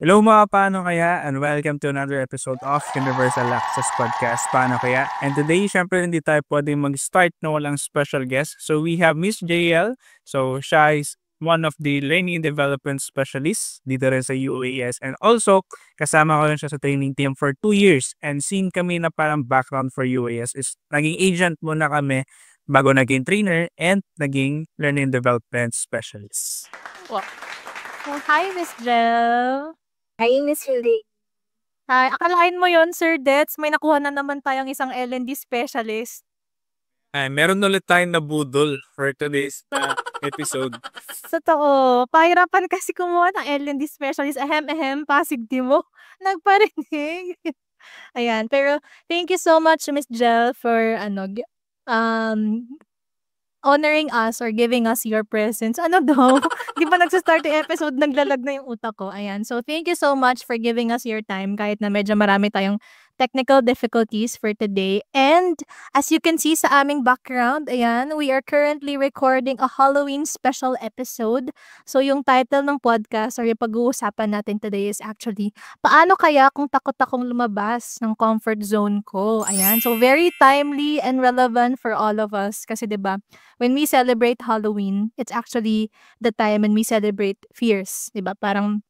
Hello mga paano kaya and welcome to another episode of Universal Access Podcast, Paano Kaya? And today, syempre hindi tayo pwedeng mag-start na walang special guest. So we have Miss JL. So siya is one of the learning and development specialists dito rin sa UAS. And also, kasama ko rin siya sa training team for 2 years. And seeing kami na parang background for UAS is naging agent muna kami bago naging trainer and naging learning and development specialist. Wow. Oh, hi, Miss Jel. Hi, Miss Hildy. Hi, akalain mo yon Sir Dets, may nakuha na naman tayong isang L&D specialist. Ay, meron ulit tayong nabudol for today's episode. Totoo, pahirapan kasi kumuha ng L&D specialist. Ahem, pasig di mo. Nagparinig. Ayan, pero thank you so much, Miss Jel, for honoring us or giving us your presence. Ano daw? Di ba nagsastart yung episode, naglalag na yung utak ko. Ayan. So, thank you so much for giving us your time kahit na medyo marami tayong technical difficulties for today. And as you can see sa aming background, ayan, we are currently recording a Halloween special episode. So, yung title ng podcast or yung pag-uusapan natin today is actually, paano kaya kung takot akong lumabas ng comfort zone ko? Ayan. So, very timely and relevant for all of us. Kasi 'di ba when we celebrate Halloween, it's actually the time when we celebrate fears, 'di ba? Parang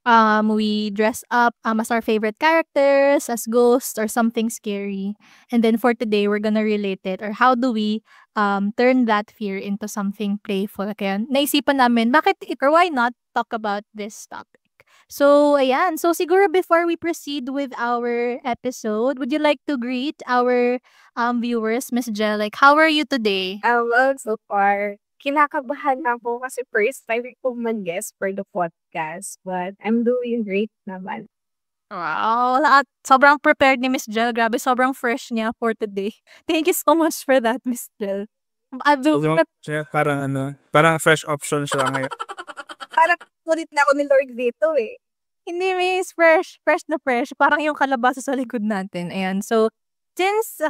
we dress up as our favorite characters, as ghosts or something scary. And then for today, we're gonna relate it or how do we turn that fear into something playful. Kaya naisipan namin, bakit or why not talk about this topic? So, ayan. So, siguro before we proceed with our episode, would you like to greet our viewers, Miss Jel? Like, how are you today? Well, so far, kinakabahan ako kasi first time ko mag-guest for the podcast. But I'm doing great naman. Wow, at sobrang prepared ni Miss Jel. Grabe, sobrang fresh niya for today. Thank you so much for that, Miss Jel. Parang fresh option siya ngayon. Parang kulit na ako ni Lord dito eh. Hindi, miss. Fresh na fresh. Parang yung kalabasa sa likod natin. Ayan. So, since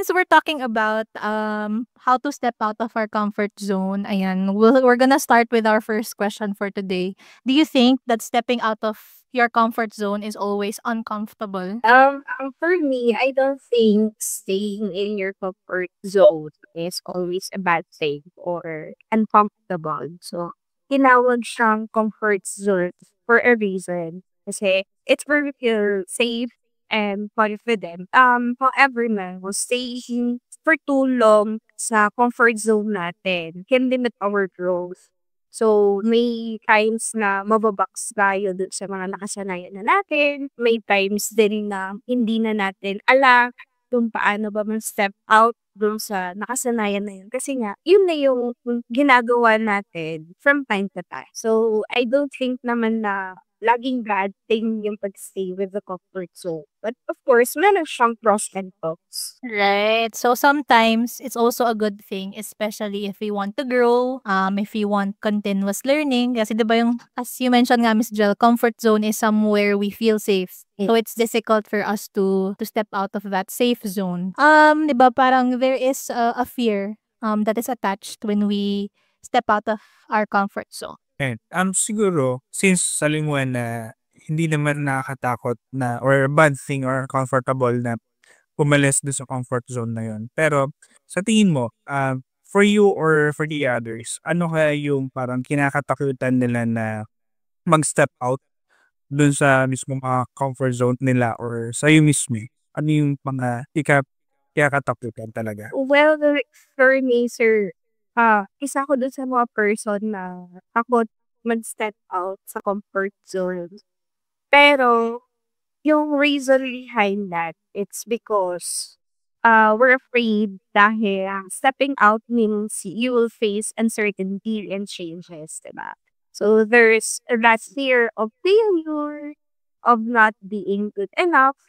we're talking about how to step out of our comfort zone, we're gonna start with our first question for today. Do you think that stepping out of your comfort zone is always uncomfortable? For me, I don't think staying in your comfort zone is always a bad thing or uncomfortable. So, tinawag siyang comfort zone for a reason. Kasi it's where we feel safe and confident. However staying for too long sa comfort zone natin can limit our growth. So, may times na mababox tayo dun sa mga nakasanayan na natin. May times din na hindi na natin alam kung paano ba mag-step out dun sa nakasanayan na yun. Kasi nga, yun na yung ginagawa natin from time to time. So, I don't think naman na laging bad thing yung pag-stay with the comfort zone. But of course, meron siyang pros and cons. Right. So sometimes it's also a good thing, especially if we want to grow, if we want continuous learning. Kasi 'di ba yung as you mentioned nga Miss Jel, comfort zone is somewhere we feel safe. So it's difficult for us to step out of that safe zone. 'Di ba parang there is a fear that is attached when we step out of our comfort zone. And siguro, since sabi mo na hindi naman nakakatakot na or bad thing or comfortable na umalis doon sa comfort zone na yun. Pero sa tingin mo, for you or for the others, ano kaya yung parang kinakatakutan nila na mag-step out doon sa mismong comfort zone nila or sa'yo mismo? Ano yung mga kinakatakutan talaga? Well, for me, sir, isa ko dun sa mga person na takot mag-step out sa comfort zone. Pero, yung reason behind that, it's because we're afraid dahil stepping out means you will face uncertainty and changes, diba? So, there's that fear of failure, of not being good enough,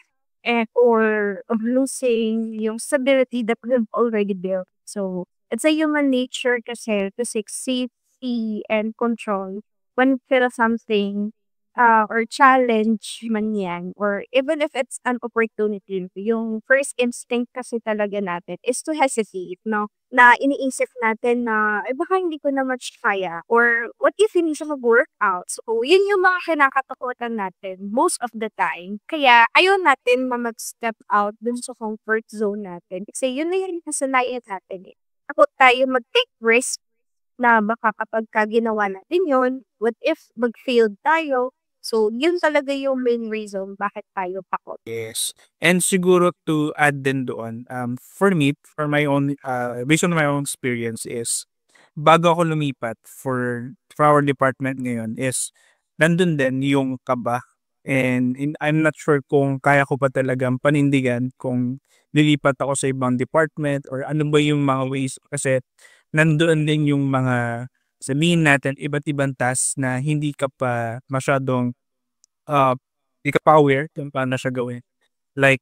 or of losing yung stability that we've already built. So, it's a human nature kasi to seek safety and control when we feel something or challenge man yan, or even if it's an opportunity, yung first instinct kasi talaga natin is to hesitate, no? Na iniisip natin na, ay baka hindi ko na much kaya, or what if hindi siya mag-workout? So, yun yung mga kinakatakutan natin most of the time. Kaya, ayaw natin mag-step out dun sa comfort zone natin. Kasi yun na yung kasanayan natin eh. Takot tayo mag-take risk na baka kapagka ginawa natin yun, what if mag-failed tayo? So, yun talaga yung main reason bakit tayo takot. Yes. And siguro to add din doon, for me, for my own, based on my own experience is, bago ako lumipat for our department ngayon is, nandun din yung kaba. And I'm not sure kung kaya ko pa talagang panindigan kung lilipat ako sa ibang department or ano ba yung mga ways. Kasi nandoon din yung mga, sabihin natin, iba't ibang tasks na hindi ka pa masyadong, ah, hindi ka pa aware kung paano siya gawin. Like,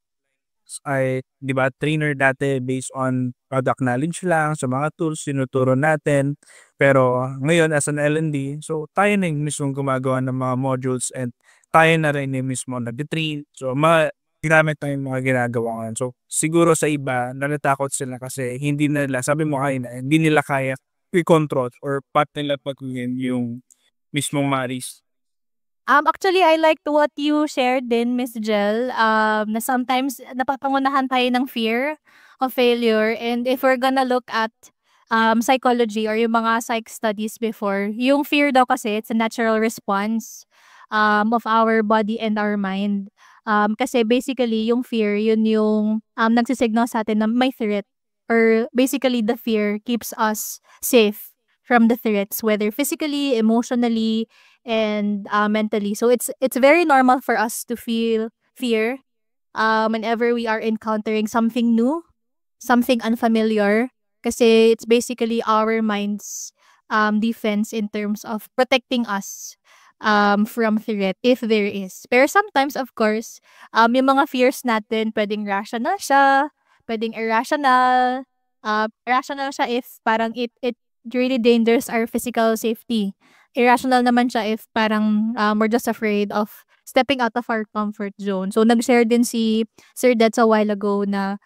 'di ba, trainer dati based on product knowledge lang sa mga tools tinuturo natin. Pero ngayon as an L&D, so tayo na yung mismong gumagawa ng mga modules and tayo na rin yung mismo nagte-train. So ginamit na yung mga ginagawa ngayon. So siguro sa iba natatakot sila kasi hindi nila, sabi mo kanina, hindi nila kaya i-control or path nila pagawin yung mismong mga risk. Actually, I liked what you shared din, Miss Jel, na sometimes napapangunahan tayo ng fear of failure. And if we're gonna look at psychology or yung mga psych studies before, yung fear daw kasi it's a natural response of our body and our mind. Kasi basically, yung fear, yun yung nagsisignal sa atin na may threat. Or basically, the fear keeps us safe from the threats, whether physically, emotionally, and mentally. So it's very normal for us to feel fear whenever we are encountering something new, something unfamiliar, kasi it's basically our mind's defense in terms of protecting us from threat if there is. Pero sometimes, of course, yung mga fears natin, pwedeng rational siya, pwedeng irrational. Rational siya if parang it really dangers our physical safety. Irrational naman siya if parang we're just afraid of stepping out of our comfort zone. So, nag-share din si Sir Dets a while ago na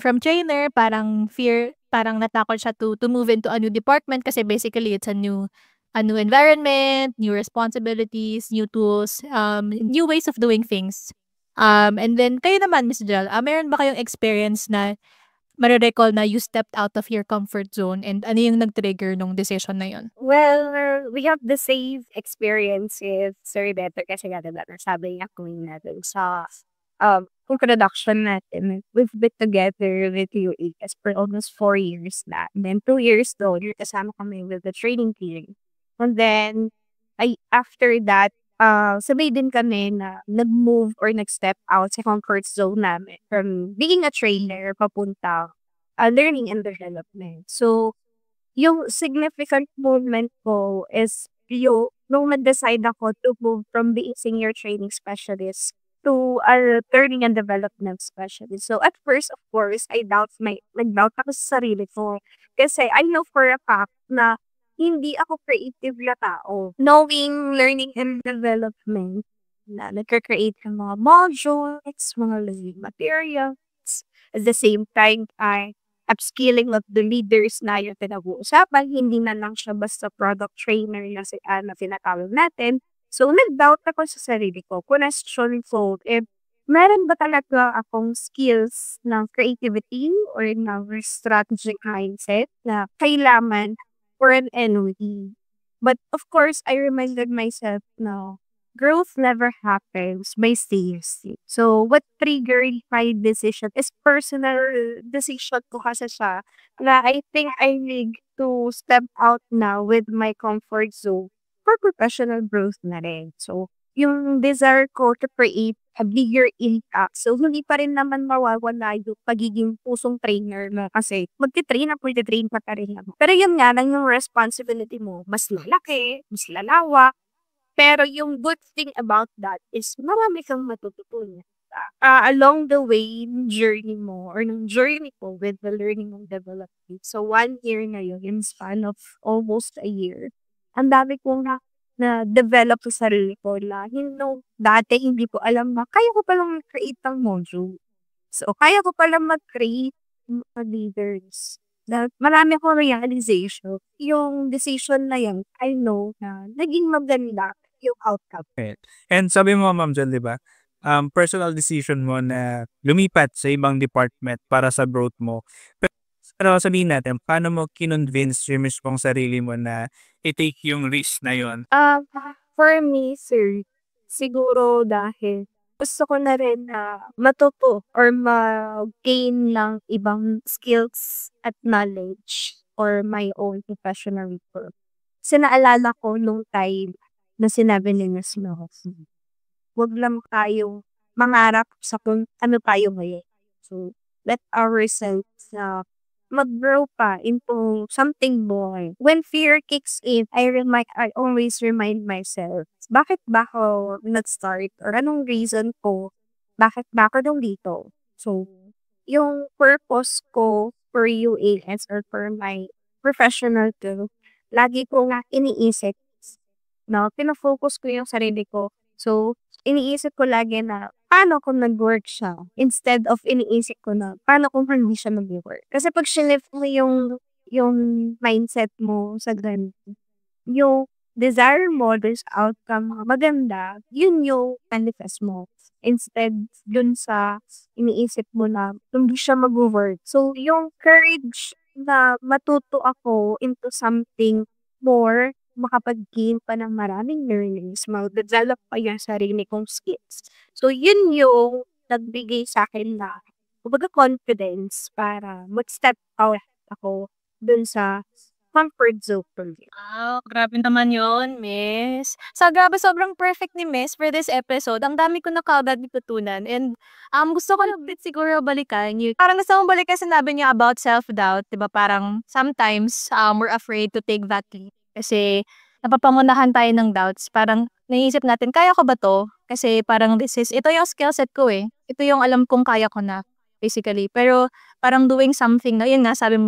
from trainer, parang fear, parang natakot siya to move into a new department kasi basically it's a new environment, new responsibilities, new tools, new ways of doing things. And then, kayo naman, Miss Jel, meron ba kayong experience na mare-recall na you stepped out of your comfort zone and ano yung nag-trigger nung decision na yun? Well, we have the same experience with Sir Beto kasi nga diba, nasabi niya kung natin sa kung production natin. We've been together with UAS for almost 4 years na. And then 2 years though, kasama kami with the training team. And then, after that, sabay din kami na nag-move or nag-step out sa comfort zone namin from being a trainer papunta learning and development. So, yung significant moment ko is nung nag-decide ako to move from being senior training specialist to a learning and development specialist. So, at first, of course, nag-doubt ako sa sarili ko. Kasi I know for a fact na hindi ako creative na tao. Knowing learning and development, na nagka-create ng mga modules, mga learning materials. At the same time, upskilling of the leaders na yung pinag-uusapan. Hindi na lang siya basta product trainer na tinatawag natin. So, nag-doubt ako sa sarili ko. Question ko, meron ba talaga akong skills ng creativity or ng strategic mindset na kailangan for an NWE? But of course, I reminded myself na growth never happens by staying still. So, what triggered my decision is personal decision ko kasi siya na I think I need to step out now with my comfort zone for professional growth na rin. So, yung desire ko to create a bigger impact. So, hindi pa rin naman mawawala yung pagiging pusong trainer na kasi magti-train pa ka rin ako. Pero yun nga, lang yung responsibility mo, mas lalaki, mas lalawak. Pero yung good thing about that is marami kang matututunan. Along the way, journey mo or ng journey ko with the learning and development. So, 1 year na yun, in span of almost a year. Ang dami kong na-develop sa sarili ko na dati hindi ko alam na kaya ko palang mag-create ng module. So, kaya ko palang mag-create ng mga leaders. Na marami akong realization. Yung decision na yan, I know na naging maganda yung outcome. Okay. And sabi mo, Ma'am Jel, di ba? Personal decision mo na lumipat sa ibang department para sa growth mo. Pero sabihin natin, paano mo kinonvince yung mismong sarili mo na i-take yung risk na yon? For me, sir, siguro dahil gusto ko na rin na matuto or mag-gain ng ibang skills at knowledge or my own professional growth. Kasi naalala ko nung time na sinabi ni Miss Mahos, huwag lang tayo mangarap sa kung ano tayo ngayon. So, let ourselves mag-grow pa into something more. When fear kicks in, I always remind myself, bakit ba ako nag-start or anong reason ko, bakit ba ako dito? So, yung purpose ko for UAS or for my professional growth, lagi ko nga iniisip na pinafocus ko yung sarili ko. So, iniisip ko lagi na paano kung nag-work siya instead of iniisip ko na paano kung hindi siya mag-work. Kasi pag shinlift mo yung mindset mo sa ganun, yung desire mo, this outcome maganda, yun yung manifest mo. Instead, dun sa iniisip mo na hindi siya mag-work. So, yung courage na matuto ako into something more, makapag-gain pa ng maraming learnings, mag-develop pa yung sarili kong skills. So, yun yung nagbigay sa akin na kumbaga confidence para mag-step out ako dun sa comfort zone ko. Wow, grabe naman yun, Miss. Grabe, sobrang perfect ni Miss for this episode. Ang dami ko na kaagad natutunan. And gusto ko lang din siguro balikan. Parang gusto kong balikan sinabi niya about self-doubt. Diba? Parang sometimes we're afraid to take that leap. Kasi napapangunahan tayo ng doubts. Parang naisip natin, kaya ko ba to? Kasi parang ito yung skill set ko eh. Ito yung alam kong kaya ko na, basically. Pero parang doing something na, yun nga, sabi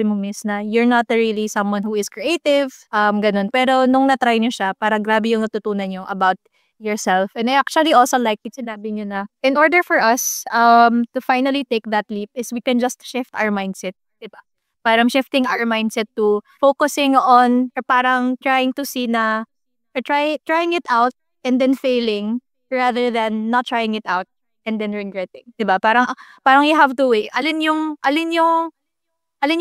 mo, Miss, na you're not really someone who is creative, ganun. Pero nung na-try niyo siya, parang grabe yung natutunan niyo about yourself. And I actually also like it, sinabi niyo na, in order for us to finally take that leap is we can just shift our mindset, diba? Parang shifting our mindset to focusing on, or parang trying to see na, or trying it out and then failing rather than not trying it out and then regretting. Diba? Parang you have to weigh. Alin yung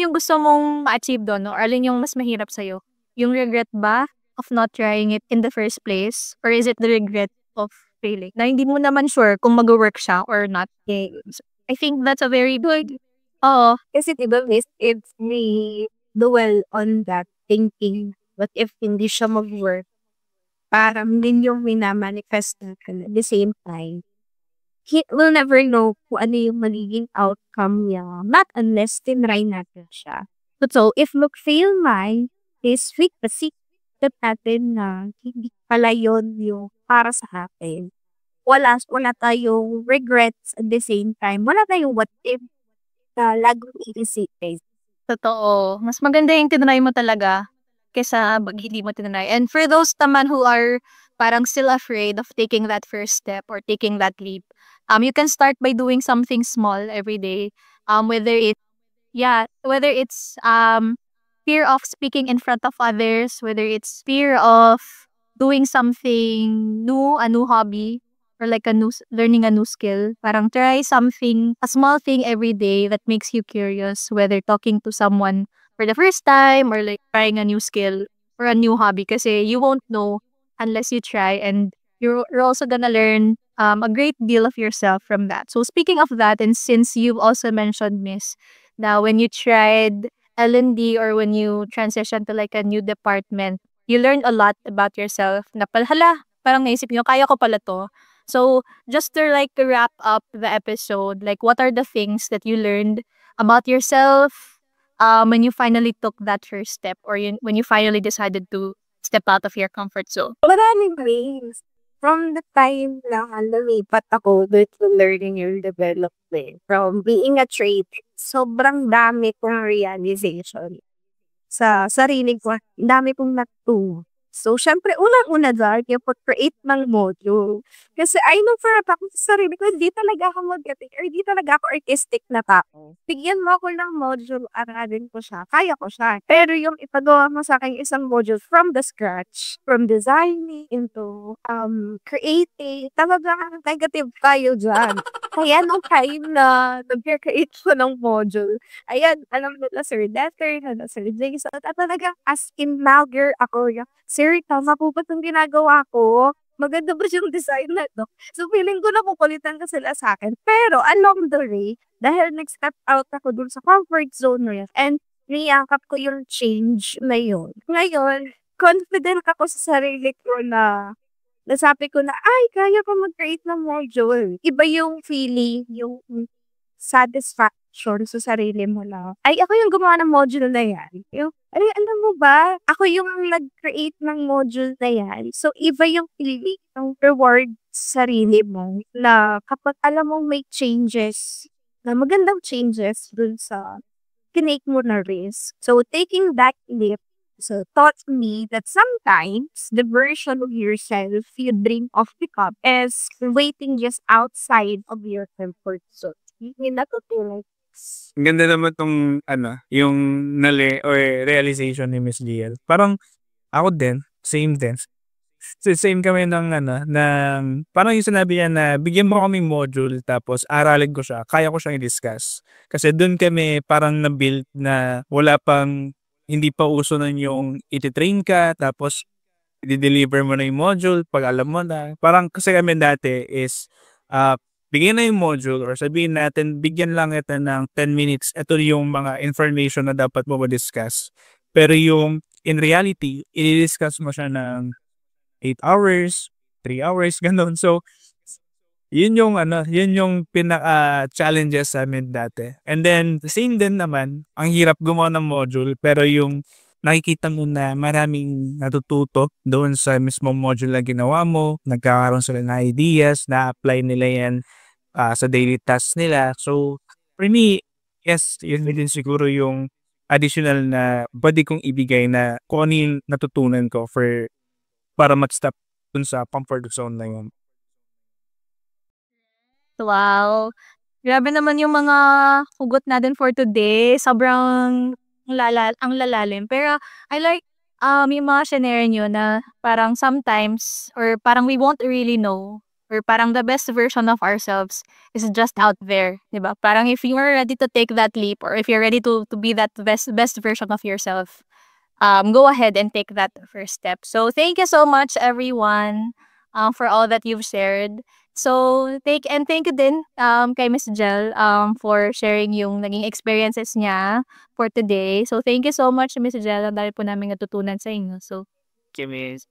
gusto mong ma-achieve doon, no? Or alin yung mas mahirap sa'yo? Yung regret ba of not trying it in the first place? Or is it the regret of failing? Na hindi mo naman sure kung mag-work siya or not. I think that's a very good. Oo. Kasi diba, Miss, if we dwell on that thinking, what if hindi siya mag-work? Parang din yung minamanifest natin at the same time. We'll never know kung ano yung magiging outcome niya. Not unless tinry natin siya. So, if mag-fail man, is weak kasi natin na hindi pala yun yung para sa akin. Wala tayong regrets at the same time. Wala tayong what if na lagong iisipin. Totoo. Mas maganda yung tinry mo talaga kaysa hindi mo tinry. And for those naman who are parang still afraid of taking that first step or taking that leap, you can start by doing something small every day. Whether it's fear of speaking in front of others, whether it's fear of doing something new, a new hobby, or like learning a new skill. Parang try something, a small thing every day that makes you curious, whether talking to someone for the first time or like trying a new skill or a new hobby. Kasi you won't know unless you try, and you're also gonna learn a great deal of yourself from that. So speaking of that, and since you've also mentioned, Miss, now when you tried L&D or when you transitioned to like a new department, you learned a lot about yourself. Na hala, parang naisip nyo, kaya ko pala to. So, just to like wrap up the episode, like what are the things that you learned about yourself when you finally took that first step, or when you finally decided to step out of your comfort zone? Maraming ways. From the time na lumipat ako with learning your development, from being a trader, sobrang dami kong realization sa sarili ko. Dami kong natutunan. So, syempre, unang-una dyan, yung pag-create ng module. Kasi I know for a fact sa sarili ko, hindi talaga ako magaling or hindi talaga ako artistic na tao. Bigyan mo ako ng module, aralin ko siya, kaya ko siya. Pero yung ipagawa mo sa akin isang module from the scratch, from designing into creating, talagang negative tayo dyan. Kaya nung time na nag-create ko ng module, ayan, alam nila Sir Letter, nila Sir Jason, at talagang as in nagger ako, Sir, tama po ba itong ginagawa ko? Maganda ba yung design na to? So, feeling ko nakukulitan ka sila sa akin. Pero along the way, dahil nag-step out ako dun sa comfort zone na yun, and niyakap ko yung change na yun. Ngayon, confident ako sa sarili ko na nasabi ko na, ay, kaya ko mag-create ng module. Iba yung feeling, yung satisfaction sa sarili mo na, ay, ako yung gumawa ng module na yan. Yung, ay, alam mo ba, ako yung nag-create ng module na yan. So, iba yung feeling, yung reward sa sarili mo na kapag alam mong may changes, na magandang changes dun sa kinake mo na risk. So, taking that leap, so taught me that sometimes the version of yourself you dream of become is waiting just outside of your comfort zone. Hindi natutulog. Ang ganda naman tong yung or realization ni Miss GL. Parang ako din, same din. Same kami ng parang yung sinabi niya na bigyan mo kaming module tapos aralin ko siya, kaya ko siyang i-discuss. Kasi doon kami parang na-build na wala pang, hindi pa uso nun yung iti-train ka tapos i-deliver mo na yung module pag alam mo na. Parang kasi kami dati is bigyan na yung module or sabihin natin, bigyan lang ito ng 10 minutes. Ito yung mga information na dapat mo ma-discuss. Pero yung in reality, i-discuss mo siya ng 8 hours, 3 hours, ganun. So, yun yung pinaka-challenges sa amin dati. And then, same din naman, ang hirap gumawa ng module, pero yung nakikita mo na maraming natututo doon sa mismong module na ginawa mo, nagkakaroon sila ng ideas, na-apply nila yan sa daily tasks nila. So, for me, yes, yun din siguro yung additional na pwede kong ibigay na kung ano yung natutunan ko para mag-stop dun sa comfort zone na yun. Wow! Grabe naman yung mga hugot natin for today. Sobrang ang lalalim. Pero I like yung mga scenario nyo na parang sometimes or parang we won't really know or parang the best version of ourselves is just out there, di ba? Parang if you are ready to take that leap or if you're ready to be that best version of yourself, go ahead and take that first step. So thank you so much everyone for all that you've shared. So thank you din kay Miss Jel for sharing yung naging experiences niya for today. So thank you so much Miss Jel, ang dami po namin natutunan sa inyo. So Miss.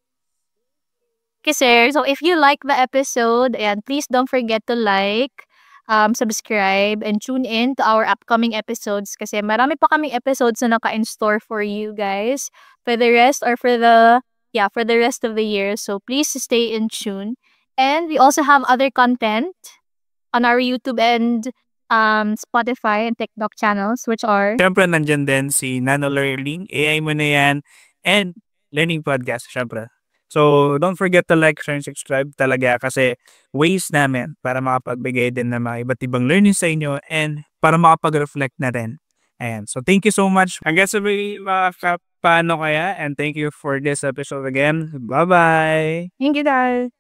okay, sir. So if you like the episode, and please don't forget to like, subscribe, and tune in to our upcoming episodes kasi marami pa kaming episodes na naka-in-store for you guys for the rest or for the rest of the year. So please stay in tune. And we also have other content on our YouTube and Spotify and TikTok channels, which are Siyempre, nandyan din si Nano Learning, AI mo na yan, and Learning Podcast, siyempre. So, don't forget to like, share, and subscribe talaga kasi ways namin para makapagbigay din ng mga iba't ibang learning sa inyo and para makapag-reflect na rin. Ayan. So, thank you so much. Hanggang sa mga paano kaya, and thank you for this episode again. Bye-bye! Thank you, Dal.